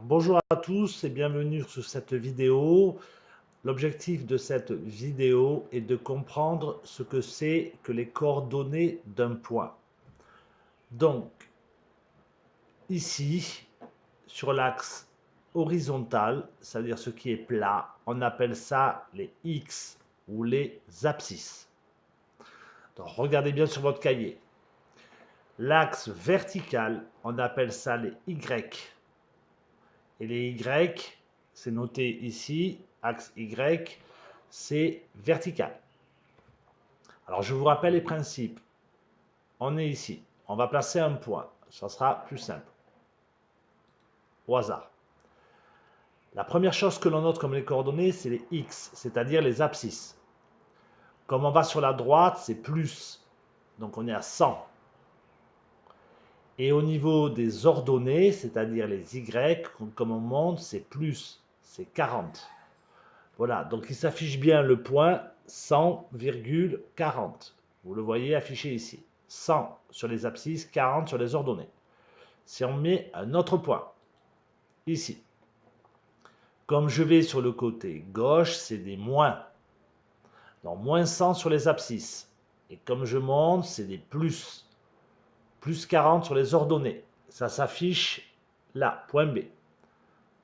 Bonjour à tous et bienvenue sur cette vidéo. L'objectif de cette vidéo est de comprendre ce que c'est que les coordonnées d'un point. Donc, ici, sur l'axe horizontal, c'est-à-dire ce qui est plat, on appelle ça les X ou les abscisses. Donc, regardez bien sur votre cahier. L'axe vertical, on appelle ça les Y. Et les Y, c'est noté ici, axe Y, c'est vertical. Alors je vous rappelle les principes. On est ici, on va placer un point, ça sera plus simple. Au hasard. La première chose que l'on note comme les coordonnées, c'est les X, c'est-à-dire les abscisses. Comme on va sur la droite, c'est plus, donc on est à 100. Et au niveau des ordonnées, c'est-à-dire les Y, comme on monte, c'est plus, c'est 40. Voilà, donc il s'affiche bien le point 100,40. Vous le voyez affiché ici. 100 sur les abscisses, 40 sur les ordonnées. Si on met un autre point, ici, comme je vais sur le côté gauche, c'est des moins. Donc moins 100 sur les abscisses. Et comme je monte, c'est des plus. Plus 40 sur les ordonnées. Ça s'affiche là, point B.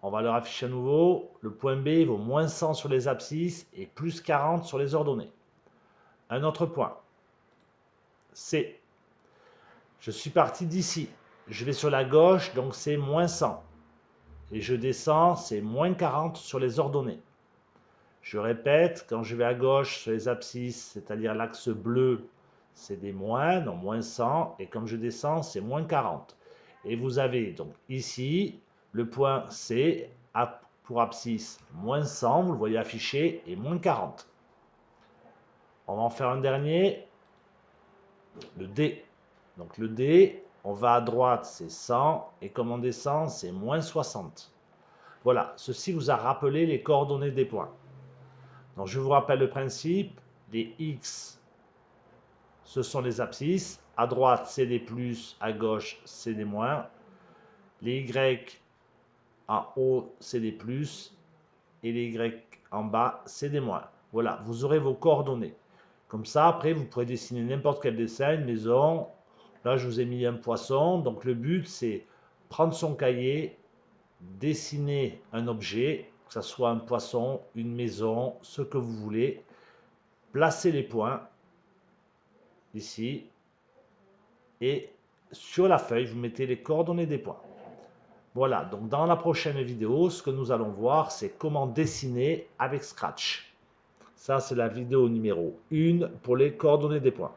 On va leur afficher à nouveau. Le point B vaut moins 100 sur les abscisses et plus 40 sur les ordonnées. Un autre point. C. Je suis parti d'ici. Je vais sur la gauche, donc c'est moins 100. Et je descends, c'est moins 40 sur les ordonnées. Je répète, quand je vais à gauche sur les abscisses, c'est-à-dire l'axe bleu, c'est des moins, donc moins 100. Et comme je descends, c'est moins 40. Et vous avez donc ici le point C pour abscisse moins 100, vous le voyez affiché, et moins 40. On va en faire un dernier, le D. Donc le D, on va à droite, c'est 100, et comme on descend, c'est moins 60. Voilà, ceci vous a rappelé les coordonnées des points. Donc je vous rappelle le principe, les X, ce sont les abscisses, à droite c'est des plus, à gauche c'est des moins, les Y en haut c'est des plus, et les Y en bas c'est des moins. Voilà, vous aurez vos coordonnées. Comme ça, après, vous pourrez dessiner n'importe quel dessin, une maison. Là, je vous ai mis un poisson. Donc, le but, c'est prendre son cahier, dessiner un objet, que ce soit un poisson, une maison, ce que vous voulez. Placer les points, ici. Et sur la feuille, vous mettez les coordonnées des points. Voilà, donc dans la prochaine vidéo, ce que nous allons voir, c'est comment dessiner avec Scratch. Ça, c'est la vidéo numéro 1 pour les coordonnées des points.